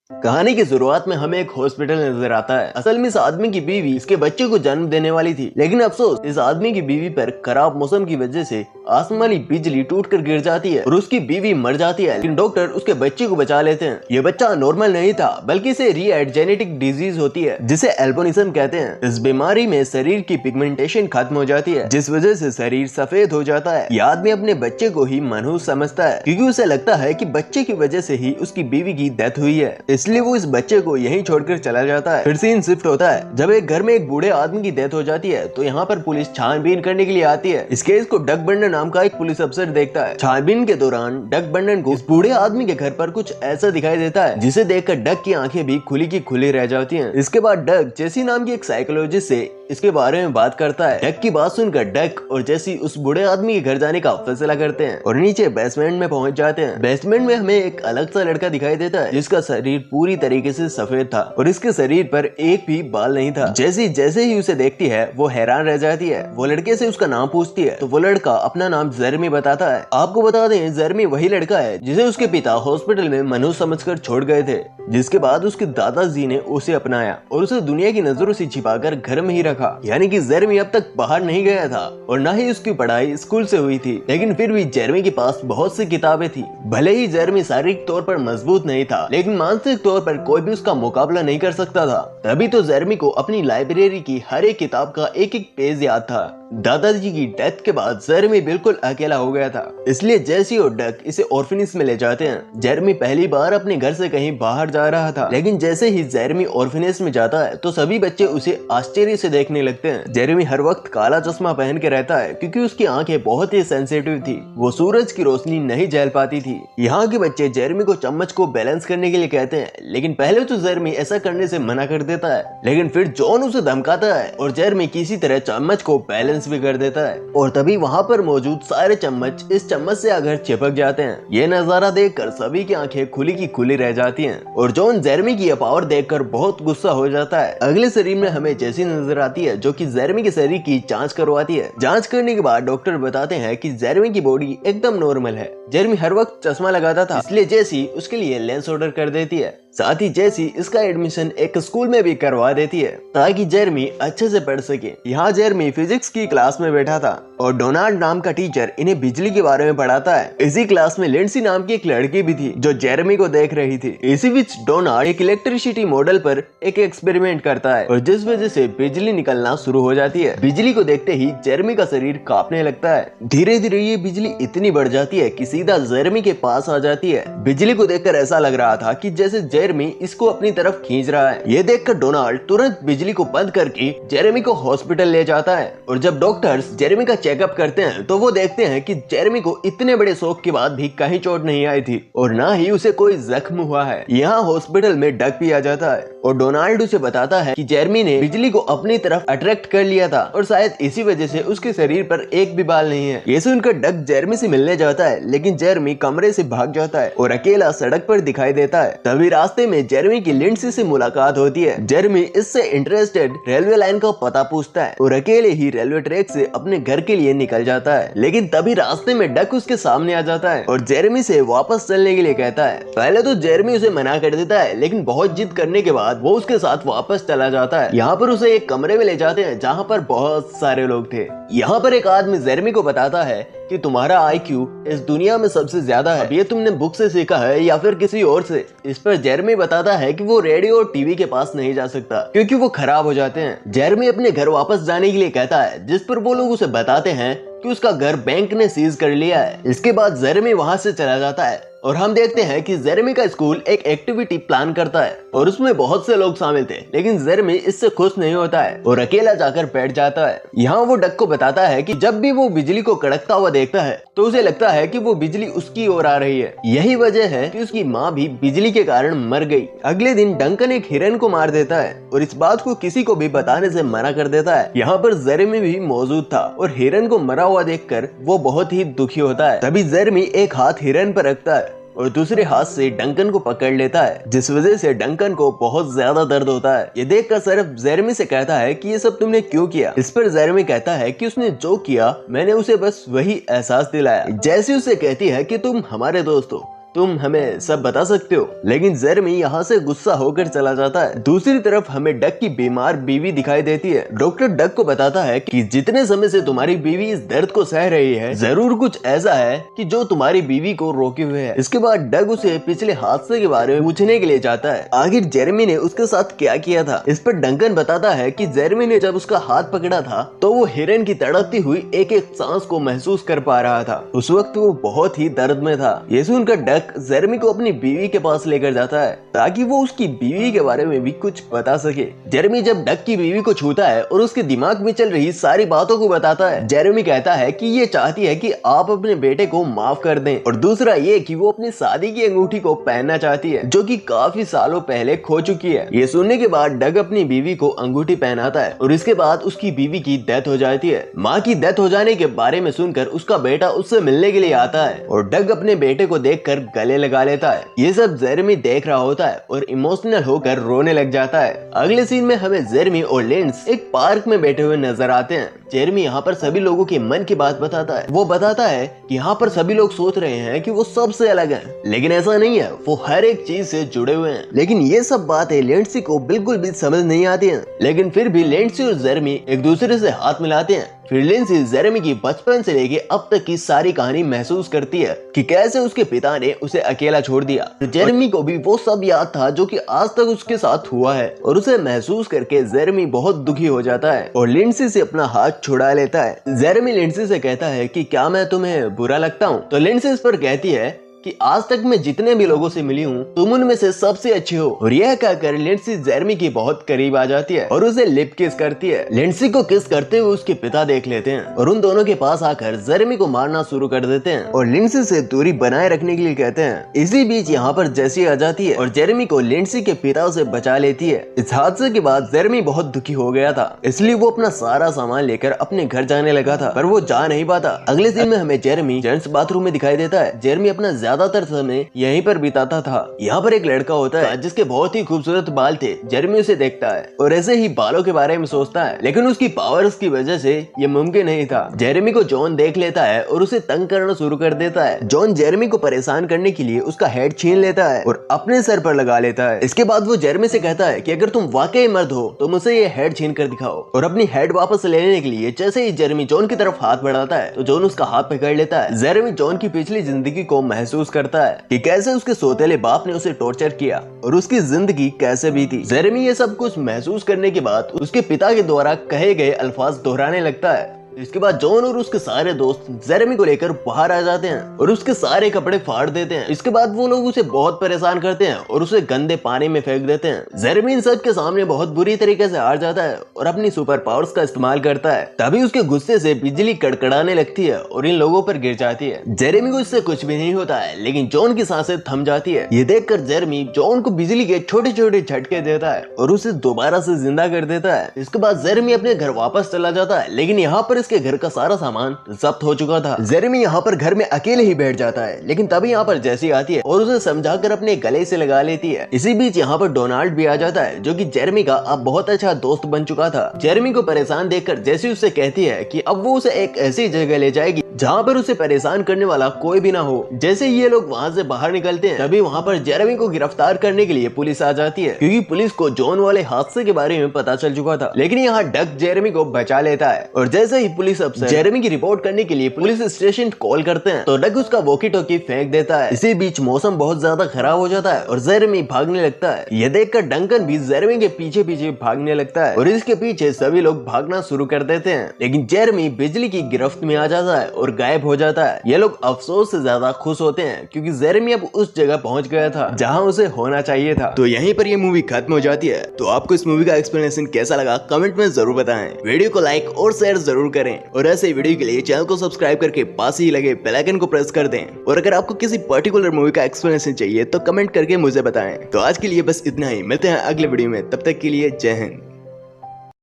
कहानी की शुरुआत में हमें एक हॉस्पिटल नजर आता है। असल में इस आदमी की बीवी इसके बच्चे को जन्म देने वाली थी, लेकिन अफसोस इस आदमी की बीवी पर खराब मौसम की वजह से आसमान वाली बिजली टूटकर गिर जाती है और उसकी बीवी मर जाती है। लेकिन डॉक्टर उसके बच्चे को बचा लेते हैं। ये बच्चा नॉर्मल नहीं था, बल्कि इसे रीएड जेनेटिक डिजीज होती है, जिसे एल्बिनिज्म कहते हैं। इस बीमारी में शरीर की पिगमेंटेशन खत्म हो जाती है, जिस वजह से शरीर सफेद हो जाता है। ये आदमी अपने बच्चे को ही मनहूस समझता है, क्योंकि उसे लगता है कि बच्चे की वजह से ही उसकी बीवी की डेथ हुई है, इसलिए वो इस बच्चे को यहीं छोड़कर चला जाता है। फिर सीन शिफ्ट होता है जब एक घर में एक बूढ़े आदमी की डेथ हो जाती है, तो यहाँ पर पुलिस छानबीन करने के लिए आती है। इस केस को डक बंडन नाम का एक पुलिस अफसर देखता है। छानबीन के दौरान डक बंडन को इस बूढ़े आदमी के घर पर कुछ ऐसा दिखाई देता है, जिसे देखकर डक की आंखें भी खुली की खुली रह जाती हैं। इसके बाद डक जेसी नाम की एक साइकोलॉजिस्ट से इसके बारे में बात करता है। डक की बात सुनकर डक और जेसी उस बूढ़े आदमी के घर जाने का फैसला करते हैं और नीचे बेसमेंट में पहुंच जाते हैं। बेसमेंट में हमें एक अलग सा लड़का दिखाई देता है, जिसका शरीर पूरी तरीके से सफेद था और इसके शरीर पर एक भी बाल नहीं था। जेसी जैसे ही उसे देखती है वो हैरान रह जाती है। वो लड़के से उसका नाम पूछती है तो वो लड़का अपना नाम जेरेमी बताता है। आपको बता दें, जेरेमी वही लड़का है जिसे उसके पिता हॉस्पिटल में मनहूस समझकर छोड़ गए थे, जिसके बाद उसके दादाजी ने उसे अपनाया और उसे दुनिया की नजरों से छिपाकर घर में ही रखा। यानी कि जेरेमी अब तक बाहर नहीं गया था और न ही उसकी पढ़ाई स्कूल से हुई थी, लेकिन फिर भी जेरेमी के पास बहुत सी किताबें थी। भले ही जेरेमी शारीरिक तौर पर मजबूत नहीं था, लेकिन मानसिक तौर पर कोई भी उसका मुकाबला नहीं कर सकता था। तभी तो जेरेमी को अपनी लाइब्रेरी की हर एक किताब का एक एक पेज याद था। दादाजी की डेथ के बाद जेरेमी बिल्कुल अकेला हो गया था, इसलिए जेसी और डक इसे ऑर्फनेज में ले जाते हैं। जेरेमी पहली बार अपने घर से कहीं बाहर जा रहा था, लेकिन जैसे ही जेरेमी ऑर्फनेज में जाता है तो सभी बच्चे उसे आश्चर्य से देखने लगते हैं। जेरेमी हर वक्त काला चश्मा पहन के रहता है, क्योंकि उसकी आंखें बहुत ही सेंसिटिव थी। वो सूरज की रोशनी नहीं झेल पाती थी। यहाँ के बच्चे जेरेमी को चम्मच को बैलेंस करने के लिए कहते हैं, लेकिन पहले तो जेरेमी ऐसा करने से मना कर देता है, लेकिन फिर जॉन उसे धमकाता है और जेरेमी किसी तरह चम्मच को बैलेंस भी कर देता है और तभी वहाँ पर मौजूद सारे चम्मच इस चम्मच से आकर चिपक जाते हैं। ये नजारा देखकर सभी की आंखें खुली की खुली रह जाती हैं और जॉन जेरेमी की पावर देखकर बहुत गुस्सा हो जाता है। अगले शरीर में हमें जेसी नजर आती है, जो कि जेरेमी के शरीर की जांच करवाती है। जांच करने के बाद डॉक्टर बताते हैं कि जेरेमी की बॉडी एकदम नॉर्मल है। जेरेमी हर वक्त चश्मा लगाता था, इसलिए जेसी उसके लिए लेंस ऑर्डर कर देती है। साथ ही जेसी इसका एडमिशन एक स्कूल में भी करवा देती है, ताकि जेरेमी अच्छे से पढ़ सके। यहाँ जेरेमी फिजिक्स की क्लास में बैठा था और डोनाल्ड नाम का टीचर इन्हें बिजली के बारे में पढ़ाता है। इसी क्लास में लिंडसी नाम की एक लड़की भी थी, जो जेरेमी को देख रही थी। इसी बीच डोनाल्ड एक इलेक्ट्रिसिटी मॉडल पर एक एक्सपेरिमेंट करता है और जिस वजह से बिजली निकलना शुरू हो जाती है। बिजली को देखते ही जेरेमी का शरीर कांपने लगता है। धीरे धीरे ये बिजली इतनी बढ़ जाती है कि सीधा जेरेमी के पास आ जाती है। बिजली को देखकर ऐसा लग रहा था कि जैसे जेरेमी इसको अपनी तरफ खींच रहा है। ये देखकर डोनाल्ड तुरंत बिजली को बंद करके जेरेमी को हॉस्पिटल ले जाता है और जब डॉक्टर्स जेरेमी का चेकअप करते हैं तो वो देखते हैं कि जेरेमी को इतने बड़े शॉक के बाद भी कहीं चोट नहीं आई थी और ना ही उसे कोई जख्म हुआ है। यहाँ हॉस्पिटल में डक भी आ जाता है और डोनाल्ड उसे बताता है कि जेरेमी ने बिजली को अपनी तरफ अट्रैक्ट कर लिया था और शायद इसी वजह से उसके शरीर पर एक भी बाल नहीं है। ये सुनकर डक जेरेमी से मिलने जाता है, लेकिन जेरेमी कमरे से भाग जाता है और अकेला सड़क पर दिखाई देता है। तभी रास्ते में जेरेमी की लिंडसी से मुलाकात होती है। जेरेमी इससे इंटरेस्टेड रेलवे लाइन का पता पूछता है और अकेले ही रेलवे ट्रैक से अपने घर के लिए निकल जाता है। लेकिन तभी रास्ते में डक उसके सामने आ जाता है और जेरेमी से वापस चलने के लिए कहता है। पहले तो जेरेमी उसे मना कर देता है, लेकिन बहुत जिद करने के बाद वो उसके साथ वापस चला जाता है। यहाँ पर उसे एक कमरे में ले जाते हैं जहाँ पर बहुत सारे लोग थे। यहाँ पर एक आदमी जेरेमी को बताता है कि तुम्हारा IQ इस दुनिया में सबसे ज्यादा है। अब ये तुमने बुक से सीखा है या फिर किसी और से? इस पर जेरेमी बताता है कि वो रेडियो और टीवी के पास नहीं जा सकता, क्योंकि वो खराब हो जाते हैं। जेरेमी अपने घर वापस जाने के लिए कहता है, जिस पर वो लोग उसे बताते हैं कि उसका घर बैंक ने सीज कर लिया है। इसके बाद जेरेमी वहाँ से चला जाता है और हम देखते हैं कि जेरेमी का स्कूल एक एक्टिविटी प्लान करता है और उसमें बहुत से लोग शामिल थे, लेकिन जेरेमी इससे खुश नहीं होता है और अकेला जाकर बैठ जाता है। यहाँ वो डक को बताता है कि जब भी वो बिजली को कड़कता हुआ देखता है तो उसे लगता है कि वो बिजली उसकी ओर आ रही है। यही वजह है कि उसकी माँ भी बिजली के कारण मर गई। अगले दिन डंकन एक हिरन को मार देता है और इस बात को किसी को भी बताने से मना कर देता है। यहाँ पर जेरेमी भी मौजूद था और हिरन को मरा हुआ देखकर वो बहुत ही दुखी होता है। तभी जेरेमी एक हाथ हिरन पर रखता है और दूसरे हाथ से डंकन को पकड़ लेता है, जिस वजह से डंकन को बहुत ज्यादा दर्द होता है। ये देखकर सिर्फ जेरेमी से कहता है कि ये सब तुमने क्यों किया। इस पर जेरेमी कहता है कि उसने जो किया मैंने उसे बस वही एहसास दिलाया। जैसे उसे कहती है कि तुम हमारे दोस्त हो, तुम हमें सब बता सकते हो। लेकिन जेरेमी यहाँ से गुस्सा होकर चला जाता है। दूसरी तरफ हमें डक की बीमार बीवी दिखाई देती है। डॉक्टर डक को बताता है कि जितने समय से तुम्हारी बीवी इस दर्द को सह रही है, जरूर कुछ ऐसा है कि जो तुम्हारी बीवी को रोके हुए है। इसके बाद डक उसे पिछले हादसे के बारे में पूछने के लिए जाता है, आखिर जेरेमी ने उसके साथ क्या किया था। इस पर डंकन बताता है कि जेरेमी ने जब उसका हाथ पकड़ा था तो वो हिरन की तड़पती हुई एक एक सांस को महसूस कर पा रहा था। उस वक्त वो बहुत ही दर्द में था। ये सुनकर डक जेरेमी को अपनी बीवी के पास लेकर जाता है ताकि वो उसकी बीवी के बारे में भी कुछ बता सके। जेरेमी जब डक की बीवी को छूता है और उसके दिमाग में चल रही सारी बातों को बताता है, जेरेमी कहता है कि ये चाहती है कि आप अपने बेटे को माफ कर दें, और दूसरा ये कि वो अपनी शादी की अंगूठी को पहनना चाहती है जो कि काफी सालों पहले खो चुकी है। ये सुनने के बाद डक अपनी बीवी को अंगूठी पहनाता है और इसके बाद उसकी बीवी की डेथ हो जाती है। माँ की डेथ हो जाने के बारे में सुनकर उसका बेटा उससे मिलने के लिए आता है और डक अपने बेटे को देखकर गले लगा लेता है। ये सब जेरेमी देख रहा होता है और इमोशनल होकर रोने लग जाता है। अगले सीन में हमें जेरेमी और लिंड्स एक पार्क में बैठे हुए नजर आते हैं। जेरेमी यहाँ पर सभी लोगों के मन की बात बताता है। वो बताता है कि यहाँ पर सभी लोग सोच रहे हैं कि वो सबसे अलग हैं, लेकिन ऐसा नहीं है, वो हर एक चीज से जुड़े हुए हैं। लेकिन ये सब बातें लिंड्सी को बिल्कुल भी समझ नहीं आती हैं। लेकिन फिर भी लिंड्सी और जेरेमी एक दूसरे से हाथ मिलाते हैं। फिर लिंड्सी जेरेमी की बचपन से लेके अब तक की सारी कहानी महसूस करती है कि कैसे उसके पिता ने उसे अकेला छोड़ दिया। जेरेमी को भी वो सब याद था जो कि आज तक उसके साथ हुआ है, और उसे महसूस करके जेरेमी बहुत दुखी हो जाता है और लिंड्सी से अपना हाथ छुड़ा लेता है। जेरेमी लिंड्सी से कहता है कि क्या मैं तुम्हें बुरा लगता हूँ? तो लिंड्सी इस पर कहती है कि आज तक मैं जितने भी लोगों से मिली हूँ तुम उनमें से सबसे अच्छे हो। और यह कहकर लिंड्सी जेरेमी की बहुत करीब आ जाती है और उसे लिप किस करती है। लिंड्सी को किस करते हुए उसके पिता देख लेते हैं और उन दोनों के पास आकर जेरेमी को मारना शुरू कर देते हैं और लिंड्सी से दूरी बनाए रखने के लिए कहते हैं। इसी बीच यहाँ पर जेसी आ जाती है और जेरेमी को लिंड्सी के पिता से बचा लेती है। इस हादसे के बाद जेरेमी बहुत दुखी हो गया था, इसलिए वो अपना सारा सामान लेकर अपने घर जाने लगा था, पर वो जा नहीं पाता। अगले दिन में हमें जेरेमी जेंट्स बाथरूम में दिखाई देता है। जेरेमी अपना ज्यादातर समय यहीं पर बिताता था। यहाँ पर एक लड़का होता है जिसके बहुत ही खूबसूरत बाल थे। जेरेमी उसे देखता है और ऐसे ही बालों के बारे में सोचता है, लेकिन उसकी पावर्स की वजह से ये मुमकिन नहीं था। जेरेमी को जॉन देख लेता है और उसे तंग करना शुरू कर देता है। जॉन जेरेमी को परेशान करने के लिए उसका हेड छीन लेता है और अपने सर पर लगा लेता है। इसके बाद वो जेरेमी से कहता है कि अगर तुम वाकई मर्द हो तो मुझे ये हेड छीन कर दिखाओ, और अपनी हेड वापस लेने के लिए जैसे ही जेरेमी जॉन की तरफ हाथ बढ़ाता है तो जॉन उसका हाथ पकड़ लेता है। जेरेमी जॉन की पिछली जिंदगी को महसूस करता है कि कैसे उसके सौतेले बाप ने उसे टॉर्चर किया और उसकी जिंदगी कैसे बीती। जेरेमी ये सब कुछ महसूस करने के बाद उसके पिता के द्वारा कहे गए अल्फाज दोहराने लगता है। इसके बाद जॉन और उसके सारे दोस्त जेरेमी को लेकर बाहर आ जाते हैं और उसके सारे कपड़े फाड़ देते हैं। इसके बाद वो लोग उसे बहुत परेशान करते हैं और उसे गंदे पानी में फेंक देते हैं। जेरेमी इन सब के सामने बहुत बुरी तरीके से हार जाता है और अपनी सुपर पावर्स का इस्तेमाल करता है। तभी उसके गुस्से से बिजली कड़कड़ाने लगती है और इन लोगों पर गिर जाती है। जेरेमी को इससे कुछ भी नहीं होता है, लेकिन जॉन की सांसें थम जाती है। ये देखकर जेरेमी जॉन को बिजली के छोटे छोटे झटके देता है और उसे दोबारा से जिंदा कर देता है। इसके बाद जेरेमी अपने घर वापस चला जाता है, लेकिन यहाँ पर इसके घर का सारा सामान जब्त हो चुका था। जेरेमी यहाँ पर घर में अकेले ही बैठ जाता है, लेकिन तभी यहाँ पर जेसी आती है और उसे समझाकर अपने गले से लगा लेती है। इसी बीच यहाँ पर डोनाल्ड भी आ जाता है जो कि जेरेमी का अब बहुत अच्छा दोस्त बन चुका था। जेरेमी को परेशान देखकर जेसी उससे कहती है कि अब वो उसे एक ऐसी जगह ले जाएगी जहाँ पर उसे परेशान करने वाला कोई भी ना हो। जैसे ये लोग वहाँ से बाहर निकलते हैं तभी वहाँ पर जेरेमी को गिरफ्तार करने के लिए पुलिस आ जाती है, क्योंकि पुलिस को जॉन वाले हादसे के बारे में पता चल चुका था। लेकिन यहाँ डक जेरेमी को बचा लेता है और जैसे ही पुलिस अफसर जेरेमी की रिपोर्ट करने के लिए पुलिस स्टेशन कॉल करते हैं तो डक उसका वॉकी टॉकी फेंक देता है। इसी बीच मौसम बहुत ज्यादा खराब हो जाता है और जेरेमी भागने लगता है। यह देखकर डंकन भी जेरेमी के पीछे पीछे भागने लगता है और इसके पीछे सभी लोग भागना शुरू कर देते हैं, लेकिन जेरेमी बिजली की गिरफ्त में आ जाता है और गायब हो जाता है। ये लोग अफसोस से ज्यादा खुश होते हैं क्योंकि जेरेमी अब उस जगह पहुंच गया था जहां उसे होना चाहिए था। तो यहीं पर ये मूवी खत्म हो जाती है। तो आपको इस मूवी का एक्सप्लेनेशन कैसा लगा कमेंट में जरूर बताएं। वीडियो को लाइक और शेयर जरूर करें और ऐसे वीडियो के लिए चैनल को सब्सक्राइब करके पास ही लगे बेल आइकन को प्रेस कर दें। और अगर आपको किसी पर्टिकुलर मूवी का एक्सप्लेनेशन चाहिए तो कमेंट करके मुझे बताएं। तो आज के लिए बस इतना ही, मिलते हैं अगले वीडियो में, तब तक के लिए जय हिंद।